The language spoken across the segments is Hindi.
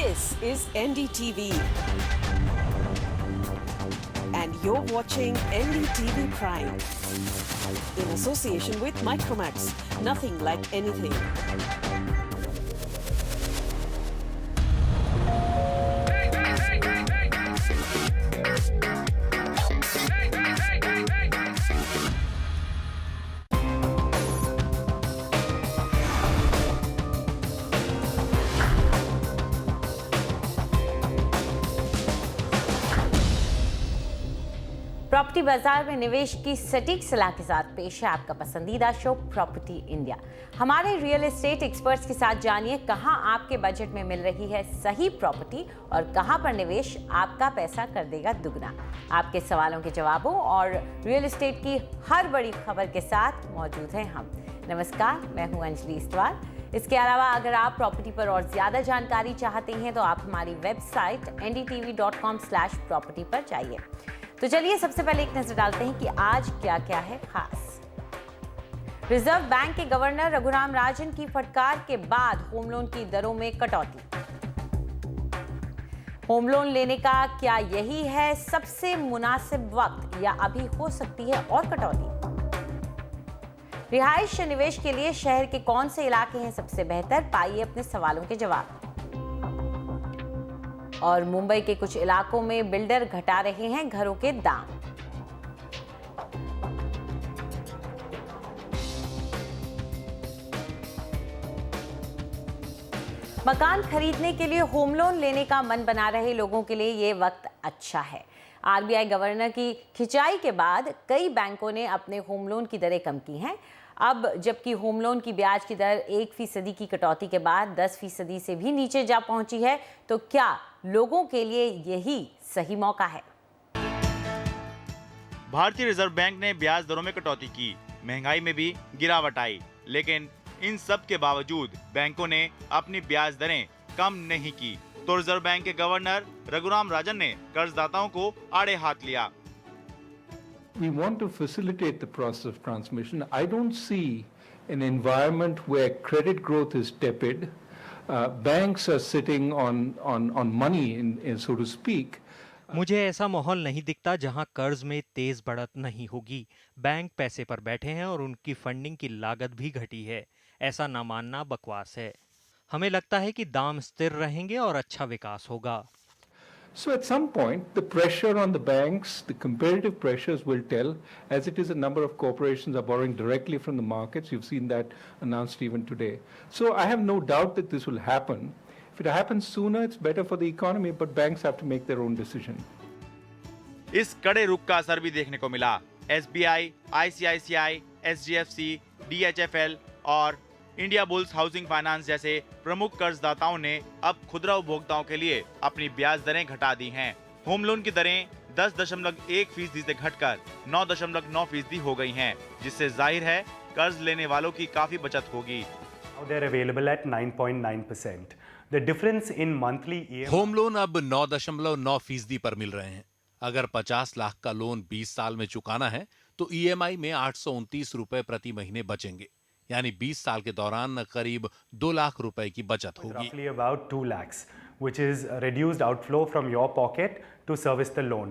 This is NDTV. And you're watching NDTV Prime. In association with Micromax. Nothing like anything. Property बाजार में निवेश की सटीक सलाह के साथ पेश है आपका पसंदीदा शो प्रॉपर्टी इंडिया। हमारे रियल एस्टेट एक्सपर्ट्स के साथ जानिए कहां आपके बजट में मिल रही है सही प्रॉपर्टी और कहां पर निवेश आपका पैसा कर देगा दुगना। आपके सवालों के जवाबों और रियल एस्टेट की हर बड़ी खबर के साथ मौजूद हैं हम। नमस्कार, मैं हूं अंजलि इस्तवाल। इसके अलावा अगर आप प्रॉपर्टी पर और ज़्यादा जानकारी चाहते हैं तो आप हमारी वेबसाइट ndtv.com/property पर जाइए। तो चलिए सबसे पहले एक नजर डालते हैं कि आज क्या क्या है खास। रिजर्व बैंक के गवर्नर रघुराम राजन की फटकार के बाद होम लोन की दरों में कटौती। होम लोन लेने का क्या यही है सबसे मुनासिब वक्त या अभी हो सकती है और कटौती? रिहाइश निवेश के लिए शहर के कौन से इलाके हैं सबसे बेहतर? पाइए अपने सवालों के जवाब। और मुंबई के कुछ इलाकों में बिल्डर घटा रहे हैं घरों के दाम। मकान खरीदने के लिए होम लोन लेने का मन बना रहे लोगों के लिए ये वक्त अच्छा है। आरबीआई गवर्नर की खिंचाई के बाद कई बैंकों ने अपने होम लोन की दरें कम की हैं। अब जबकि होम लोन की ब्याज की दर 1% की कटौती के बाद 10% से भी नीचे जा पहुंची है, तो क्या लोगों के लिए यही सही मौका है? भारतीय रिजर्व बैंक ने ब्याज दरों में कटौती की, महंगाई में भी गिरावट आई, लेकिन इन सब के बावजूद बैंकों ने अपनी ब्याज दरें कम नहीं की। तो रिजर्व बैंक के गवर्नर रघुराम राजन ने कर्जदाताओं को आड़े हाथ लिया। We want to facilitate the process of transmission. I don't see an environment where credit growth is tepid. Banks are sitting on money, so to speak. मुझे ऐसा माहौल नहीं दिखता जहां कर्ज में तेज बढ़त नहीं होगी। बैंक पैसे पर बैठे हैं और उनकी फंडिंग की लागत भी घटी है। ऐसा न मानना बकवास है। हमें लगता है कि दाम स्थिर रहेंगे और अच्छा विकास होगा। So at some point, the pressure on the banks, the competitive pressures will tell, as it is a number of corporations are borrowing directly from the markets. You've seen that announced even today. So I have no doubt that this will happen. If it happens sooner, it's better for the economy, but banks have to make their own decision. इस कड़े रुख का असर भी देखने को मिला। SBI, ICICI, SGFC, DHFL और इंडिया बुल्स हाउसिंग फाइनेंस जैसे प्रमुख कर्जदाताओं ने अब खुदरा उपभोक्ताओं के लिए अपनी ब्याज दरें घटा दी हैं। होम लोन की दरें 10.1% से घटकर 9.9% हो गई हैं, जिससे जाहिर है कर्ज लेने वालों की काफी बचत होगी। They're available at 9.9%. The difference in monthly EMI. Home loan अब 9.9% पर मिल रहे हैं। अगर 50 लाख का लोन 20 साल में चुकाना है तो EMI में 829 रुपए प्रति महीने बचेंगे, यानी 20 साल के दौरान करीब 2 लाख रुपए की बचत होगी। Roughly about 2 lakhs, which is reduced outflow from your pocket to service the loan.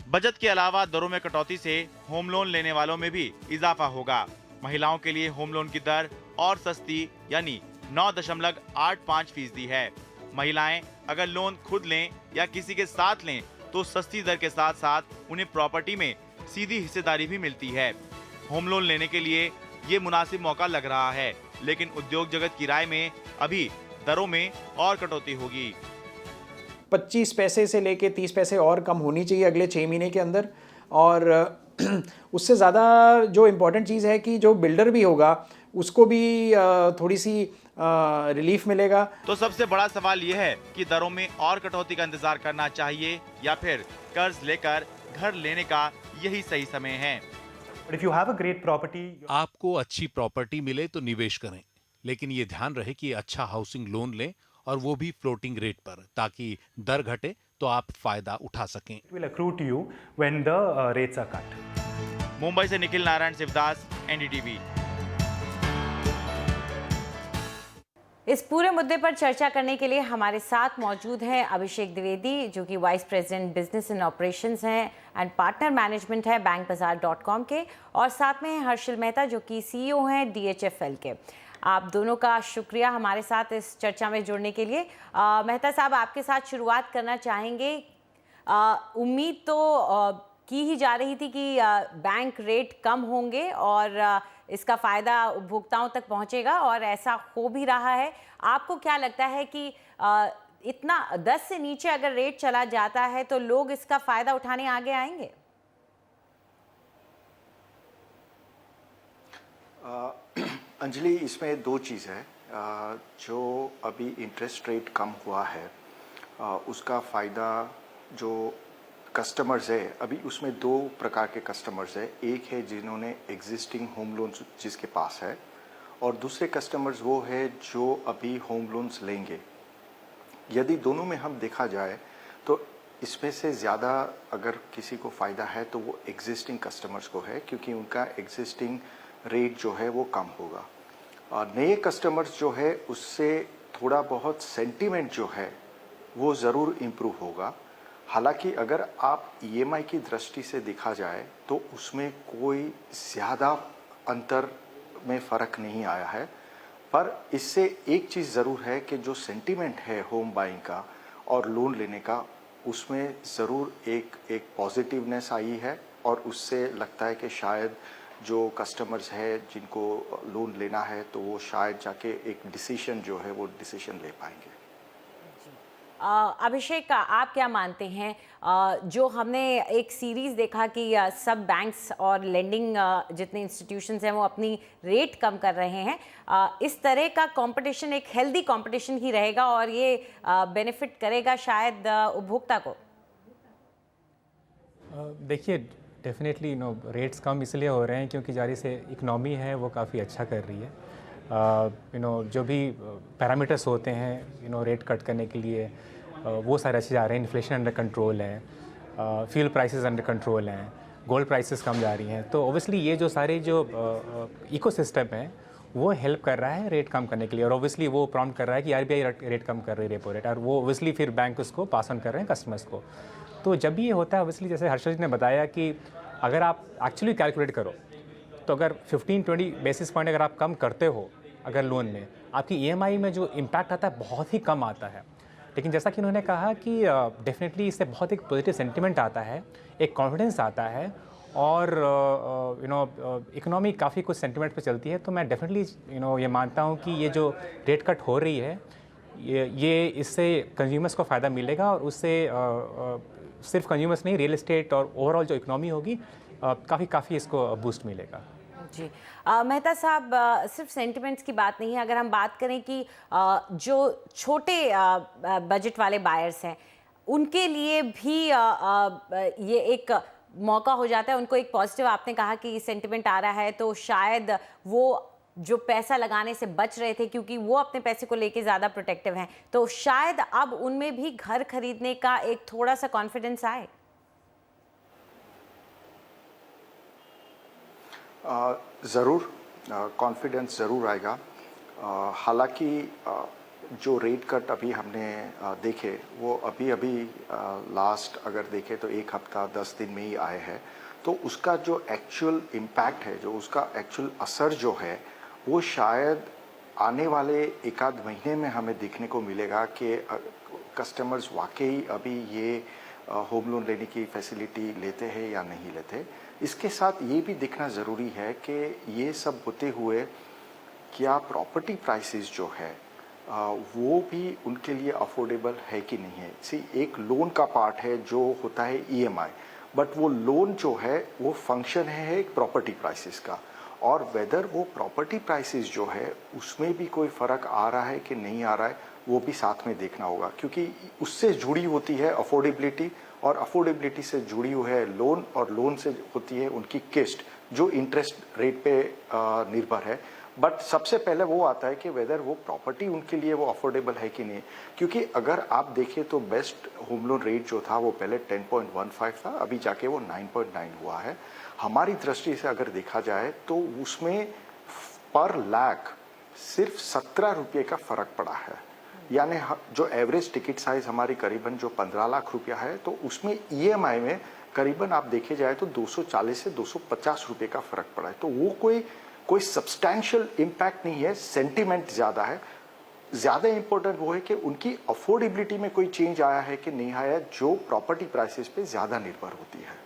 बचत के अलावा दरों में कटौती से होम लोन लेने वालों में भी इजाफा होगा। महिलाओं के लिए होम लोन की दर और सस्ती यानी 9.85% है। महिलाएं अगर लोन खुद लें या किसी के साथ लें तो सस्ती दर के साथ साथ उन्हें प्रॉपर्टी में सीधी हिस्सेदारी भी मिलती है। होम लोन लेने के लिए ये मुनासिब मौका लग रहा है, लेकिन उद्योग जगत की राय में अभी दरों में और कटौती होगी। 25 पैसे से लेके 30 पैसे और कम होनी चाहिए अगले 6 महीने के अंदर। और उससे ज़्यादा जो इम्पोर्टेंट चीज़ है कि जो बिल्डर भी होगा उसको भी थोड़ी सी रिलीफ मिलेगा। तो सबसे बड़ा सवाल ये है कि दरों में और कटौती का इंतजार करना चाहिए या फिर कर्ज लेकर घर लेने का यही सही समय है। But if you have a great property, आपको अच्छी प्रॉपर्टी मिले तो निवेश करें, लेकिन ये ध्यान रहे कि अच्छा हाउसिंग लोन लें और वो भी फ्लोटिंग रेट पर, ताकि दर घटे तो आप फायदा उठा सकें। it will accrue to you when the rates are cut. Mumbai से निखिल नारायण शिवदास, NDTV। इस पूरे मुद्दे पर चर्चा करने के लिए हमारे साथ मौजूद हैं अभिषेक द्विवेदी, जो कि vice president business and operations हैं एंड पार्टनर मैनेजमेंट है bankbazaar.com के, और साथ में हैं हर्षिल मेहता, जो कि CEO हैं DHFL के। आप दोनों का शुक्रिया हमारे साथ इस चर्चा में जुड़ने के लिए। मेहता साहब, आपके साथ शुरुआत करना चाहेंगे। उम्मीद तो की ही जा रही थी कि बैंक रेट कम होंगे और इसका फ़ायदा उपभोक्ताओं तक पहुंचेगा, और ऐसा हो भी रहा है। आपको क्या लगता है कि इतना 10 से नीचे अगर रेट चला जाता है तो लोग इसका फ़ायदा उठाने आगे आएंगे? अंजलि, इसमें दो चीज़ है। जो अभी इंटरेस्ट रेट कम हुआ है उसका फ़ायदा जो कस्टमर्स है, अभी उसमें दो प्रकार के कस्टमर्स है। एक है जिन्होंने एग्जिस्टिंग होम लोन्स जिसके पास है, और दूसरे कस्टमर्स वो है जो अभी होम लोन्स लेंगे। यदि दोनों में हम देखा जाए तो इसमें से ज़्यादा अगर किसी को फ़ायदा है तो वो एग्जिस्टिंग कस्टमर्स को है, क्योंकि उनका एग्जिस्टिंग रेट जो है वो कम होगा। और नए कस्टमर्स जो है उससे थोड़ा बहुत सेंटीमेंट जो है वो ज़रूर इम्प्रूव होगा। हालांकि अगर आप EMI की दृष्टि से देखा जाए तो उसमें कोई ज़्यादा अंतर में फ़र्क नहीं आया है, पर इससे एक चीज़ ज़रूर है कि जो सेंटीमेंट है होम बाइंग का और लोन लेने का, उसमें ज़रूर एक पॉजिटिवनेस आई है, और उससे लगता है कि शायद जो कस्टमर्स है जिनको लोन लेना है तो वो शायद जाके एक डिसीजन जो है वो डिसीजन ले पाएंगे। अभिषेक, आप क्या मानते हैं? जो हमने एक सीरीज़ देखा कि सब बैंक्स और लेंडिंग जितने इंस्टीट्यूशंस हैं वो अपनी रेट कम कर रहे हैं, इस तरह का कंपटीशन एक हेल्दी कंपटीशन ही रहेगा और ये बेनिफिट करेगा शायद उपभोक्ता को। देखिए, डेफिनेटली रेट्स कम इसलिए हो रहे हैं क्योंकि जारी से इकनॉमी है वो काफ़ी अच्छा कर रही है। जो भी पैरामीटर्स होते हैं रेट कट करने के लिए, वो सारे अच्छे जा रहे हैं। इन्फ्लेशन अंडर कंट्रोल है, फ्यूल प्राइसेस अंडर कंट्रोल हैं, गोल्ड प्राइसेस कम जा रही हैं। तो ओबियसली ये जो सारे जो इकोसिस्टम है वो हेल्प कर रहा है रेट कम करने के लिए, और ओबियसली वो प्रॉम्प्ट कर रहा है कि RBI रेट कम कर रही है, रेपो रेट, और वो ओबियसली फिर बैंक उसको पास ऑन कर रहे हैं कस्टमर्स को। तो जब भी ये होता है, ओबियसली जैसे हर्षल जी ने बताया कि अगर आप एक्चुअली कैलकुलेट करो तो अगर 15-20 बेसिस पॉइंट अगर आप कम करते हो अगर लोन में, आपकी EMI में जो इम्पैक्ट आता है बहुत ही कम आता है। लेकिन जैसा कि उन्होंने कहा कि डेफिनेटली इससे बहुत एक पॉजिटिव सेंटिमेंट आता है, एक कॉन्फिडेंस आता है, और इकोनॉमी काफ़ी कुछ सेंटिमेंट पे चलती है। तो मैं डेफिनेटली ये मानता हूँ कि ये जो रेट कट हो रही है ये इससे कंज्यूमर्स को फ़ायदा मिलेगा, और उससे सिर्फ कंज्यूमर्स नहीं, रियल एस्टेट और ओवरऑल जो इकोनॉमी होगी काफ़ी इसको बूस्ट मिलेगा। जी मेहता साहब, सिर्फ सेंटिमेंट्स की बात नहीं है। अगर हम बात करें कि जो छोटे बजट वाले बायर्स हैं उनके लिए भी ये एक मौका हो जाता है, उनको एक पॉजिटिव, आपने कहा कि सेंटिमेंट आ रहा है तो शायद वो जो पैसा लगाने से बच रहे थे क्योंकि वो अपने पैसे को लेके ज़्यादा प्रोटेक्टिव हैं, तो शायद अब उनमें भी घर खरीदने का एक थोड़ा सा कॉन्फिडेंस आए। ज़रूर कॉन्फिडेंस ज़रूर आएगा। हालांकि जो रेट कट अभी हमने देखे वो अभी लास्ट अगर देखें तो एक हफ्ता 10 दिन में ही आए हैं, तो उसका जो एक्चुअल इम्पैक्ट है, जो उसका एक्चुअल असर जो है वो शायद आने वाले एक आध महीने में हमें देखने को मिलेगा कि कस्टमर्स वाकई अभी ये होम लोन लेने की फैसिलिटी लेते हैं या नहीं लेते। इसके साथ ये भी देखना ज़रूरी है कि ये सब होते हुए क्या प्रॉपर्टी प्राइसेस जो है वो भी उनके लिए अफोर्डेबल है कि नहीं है। एक लोन का पार्ट है जो होता है EMI, बट वो लोन जो है वो फंक्शन है एक प्रॉपर्टी प्राइसेस का, और वेदर वो प्रॉपर्टी प्राइसेस जो है उसमें भी कोई फ़र्क आ रहा है कि नहीं आ रहा है वो भी साथ में देखना होगा, क्योंकि उससे जुड़ी होती है अफोर्डेबिलिटी, और अफोर्डेबिलिटी से जुड़ी हुई है लोन, और लोन से होती है उनकी किस्त जो इंटरेस्ट रेट पे निर्भर है। बट सबसे पहले वो आता है कि वेदर वो प्रॉपर्टी उनके लिए वो अफोर्डेबल है कि नहीं, क्योंकि अगर आप देखें तो बेस्ट होम लोन रेट जो था वो पहले 10.15 था, अभी जाके वो 9.9 हुआ है। हमारी दृष्टि से अगर देखा जाए तो उसमें पर लाख सिर्फ 17 रुपये का फ़र्क पड़ा है। यानी जो एवरेज टिकट साइज़ हमारी करीबन जो 15 लाख रुपया है, तो उसमें EMI में करीबन आप देखे जाए तो 240 से 250 रुपये का फ़र्क पड़ा है। तो वो कोई सब्सटैंशियल इम्पैक्ट नहीं है, सेंटिमेंट ज़्यादा है। ज़्यादा इम्पोर्टेंट वो है कि उनकी अफोर्डेबिलिटी में कोई चेंज आया है कि नहीं आया, जो प्रॉपर्टी प्राइसेस पे ज़्यादा निर्भर होती है।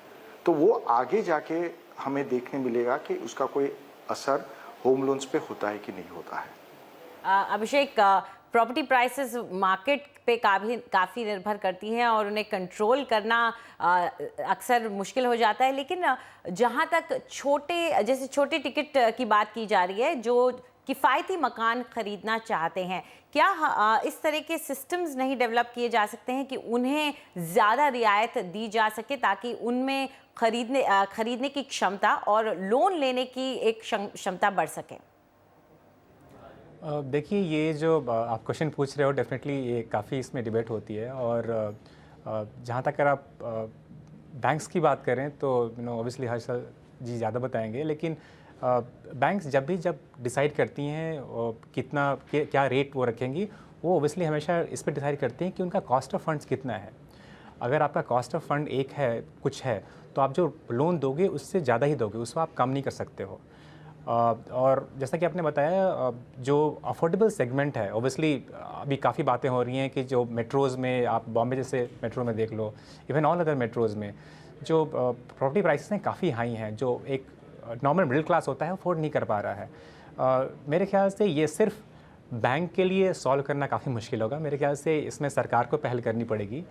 तो वो आगे जाके हमें देखने मिलेगा कि उसका कोई असर होम लोन्स पे होता है कि नहीं होता है। अभिषेक, प्रॉपर्टी प्राइसेस मार्केट पे काफ़ी निर्भर करती हैं और उन्हें कंट्रोल करना अक्सर मुश्किल हो जाता है, लेकिन जहाँ तक छोटे टिकट की बात की जा रही है, जो किफ़ायती मकान ख़रीदना चाहते हैं, क्या इस तरह के सिस्टम्स नहीं डेवलप किए जा सकते हैं कि उन्हें ज़्यादा रियायत दी जा सके ताकि उनमें खरीदने की क्षमता और लोन लेने की एक क्षमता बढ़ सके? देखिए, ये जो आप क्वेश्चन पूछ रहे हो, डेफिनेटली ये काफ़ी इसमें डिबेट होती है। और जहाँ तक अगर आप बैंक्स की बात करें तो ऑब्वियसली हर्ष जी ज़्यादा बताएंगे, लेकिन बैंक्स जब डिसाइड करती हैं क्या रेट वो रखेंगी, वो ऑब्वियसली हमेशा इस पर डिसाइड करती हैं कि उनका कॉस्ट ऑफ फंड्स कितना है। अगर आपका कॉस्ट ऑफ फंड कुछ है तो आप जो लोन दोगे उससे ज़्यादा ही दोगे, उसको आप कम नहीं कर सकते हो। और जैसा कि आपने बताया, जो अफोर्डेबल सेगमेंट है, ऑब्वियसली अभी काफ़ी बातें हो रही हैं कि जो मेट्रोज़ में, आप बॉम्बे जैसे मेट्रो में देख लो, इवन ऑल अदर मेट्रोज़ में जो प्रॉपर्टी प्राइसेस हैं काफ़ी हाई हैं, जो एक नॉर्मल मिडिल क्लास होता है अफोर्ड नहीं कर पा रहा है। मेरे ख्याल से ये सिर्फ बैंक के लिए सॉल्व करना काफ़ी मुश्किल होगा। मेरे ख्याल से इसमें सरकार को पहल करनी पड़ेगी,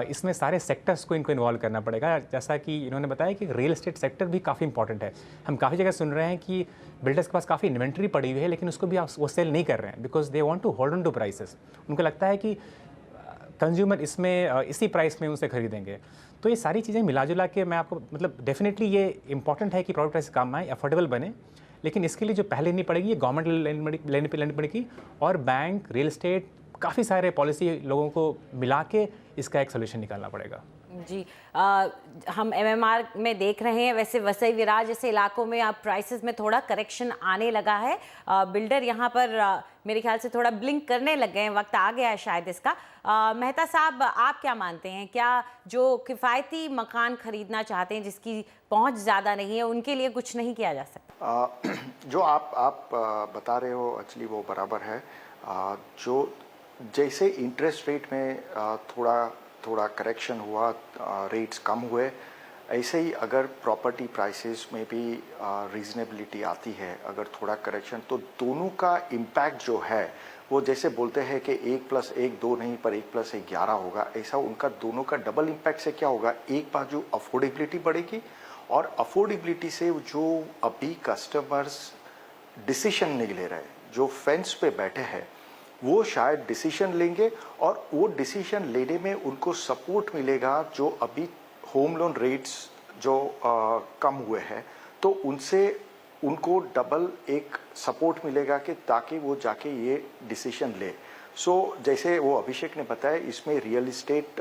इसमें सारे सेक्टर्स को इनको इन्वॉल्व करना पड़ेगा। जैसा कि इन्होंने बताया कि रियल एस्टेट सेक्टर भी काफ़ी इंपॉर्टेंट है। हम काफ़ी जगह सुन रहे हैं कि बिल्डर्स के पास काफ़ी इन्वेंट्री पड़ी हुई है, लेकिन उसको भी वो सेल नहीं कर रहे हैं, because they want to hold on to prices. उनको लगता है कि कंज्यूमर इसी प्राइस में उनसे खरीदेंगे। तो ये सारी चीज़ें मिला जुला के मैं आपको डेफिनेटली ये इंपॉर्टेंट है कि प्रॉपर्टी प्राइस कम आए, अफोर्डेबल बने, लेकिन इसके लिए जो पहले लेनी पड़ेगी ये गवर्नमेंट लेनी पड़ेगी, और बैंक, रियल एस्टेट, काफ़ी सारे पॉलिसी लोगों को मिला के इसका एक सोल्यूशन निकालना पड़ेगा। जी, हम MMR में देख रहे हैं, वैसे वसई विरार जैसे इलाकों में अब प्राइसेस में थोड़ा करेक्शन आने लगा है। बिल्डर यहाँ पर मेरे ख्याल से थोड़ा ब्लिंक करने लग गए हैं, वक्त आ गया है शायद इसका। मेहता साहब, आप क्या मानते हैं, क्या जो किफ़ायती मकान खरीदना चाहते हैं, जिसकी पहुँच ज़्यादा नहीं है, उनके लिए कुछ नहीं किया जा सकता? जो आप बता रहे हो एक्चुअली वो बराबर है। जो जैसे इंटरेस्ट रेट में थोड़ा करेक्शन हुआ, रेट्स कम हुए, ऐसे ही अगर प्रॉपर्टी प्राइसेस में भी रीजनेबिलिटी आती है, अगर थोड़ा करेक्शन, तो दोनों का इम्पैक्ट जो है वो जैसे बोलते हैं कि 1+1 2 नहीं पर 1+1 11 होगा, ऐसा उनका दोनों का डबल इम्पैक्ट से क्या होगा, एक बार जो अफोर्डेबिलिटी बढ़ेगी, और अफोर्डेबिलिटी से जो अभी कस्टमर्स डिसीजन नहीं ले रहे, जो फेंस पे बैठे हैं, वो शायद डिसीजन लेंगे, और वो डिसीजन लेने में उनको सपोर्ट मिलेगा। जो अभी होम लोन रेट्स जो कम हुए हैं, तो उनसे उनको डबल एक सपोर्ट मिलेगा कि ताकि वो जाके ये डिसीजन ले। जैसे वो अभिषेक ने बताया, इसमें रियल एस्टेट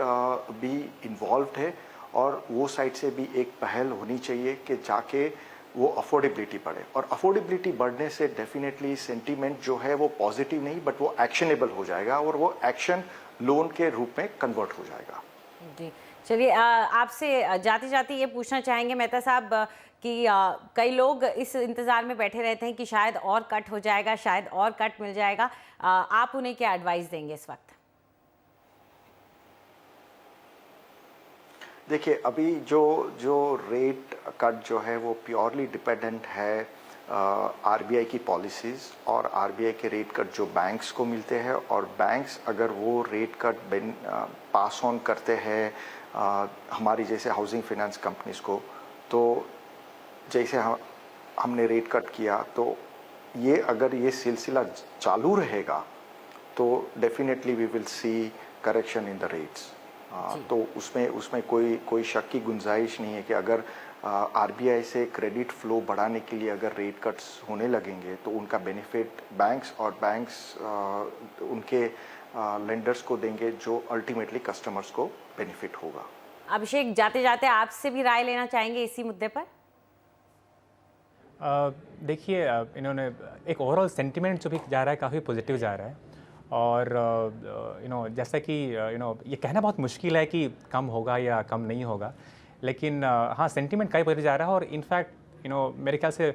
भी इन्वॉल्व है, और वो साइड से भी एक पहल होनी चाहिए कि जाके वो अफोर्डेबिलिटी बढ़े, और अफोर्डेबिलिटी बढ़ने से डेफिनेटली सेंटीमेंट जो है वो पॉजिटिव नहीं बट वो एक्शनेबल हो जाएगा, और वो एक्शन लोन के रूप में कन्वर्ट हो जाएगा। जी, चलिए, आपसे जाते जाते ये पूछना चाहेंगे मेहता साहब कि कई लोग इस इंतज़ार में बैठे रहते हैं कि शायद और कट हो जाएगा, शायद और कट मिल जाएगा, आप उन्हें क्या एडवाइस देंगे इस वक्त? देखिए, अभी जो रेट कट जो है वो प्योरली डिपेंडेंट है RBI की पॉलिसीज़ और RBI के रेट कट जो बैंक्स को मिलते हैं, और बैंक्स अगर वो रेट कट पास ऑन करते हैं हमारी जैसे हाउसिंग फाइनेंस कंपनीज को, तो जैसे हमने रेट कट किया, तो ये अगर ये सिलसिला चालू रहेगा तो definitely we will see correction in the rates. तो उसमें कोई शक की गुंजाइश नहीं है कि अगर RBI से क्रेडिट फ्लो बढ़ाने के लिए अगर रेट कट्स होने लगेंगे तो उनका बेनिफिट बैंक्स उनके लेंडर्स को देंगे, जो अल्टीमेटली कस्टमर्स को बेनिफिट होगा। अभिषेक, जाते जाते आपसे भी राय लेना चाहेंगे इसी मुद्दे पर? देखिए इन्होंने एक ओवरऑल सेंटिमेंट जो भी जा रहा है काफ़ी पॉजिटिव जा रहा है और जैसा कि ये कहना बहुत मुश्किल है कि कम होगा या कम नहीं होगा, लेकिन हाँ सेंटिमेंट कई पॉजिटिव जा रहा है और इनफैक्ट मेरे ख्याल से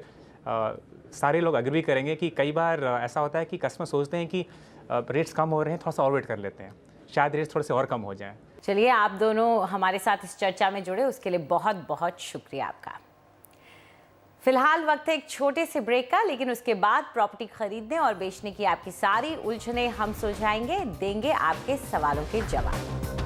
सारे लोग एग्री करेंगे कि कई बार ऐसा होता है कि कस्टमर सोचते हैं कि रेट्स कम हो रहे हैं, थोड़ा सा और वेट कर लेते हैं, शायद रेट्स थोड़े से और कम हो जाएं। चलिए, आप दोनों हमारे साथ इस चर्चा में जुड़े उसके लिए बहुत बहुत शुक्रिया आपका। फिलहाल वक्त है एक छोटे से ब्रेक का, लेकिन उसके बाद प्रॉपर्टी खरीदने और बेचने की आपकी सारी उलझनें हम सुलझाएंगे, देंगे आपके सवालों के जवाब।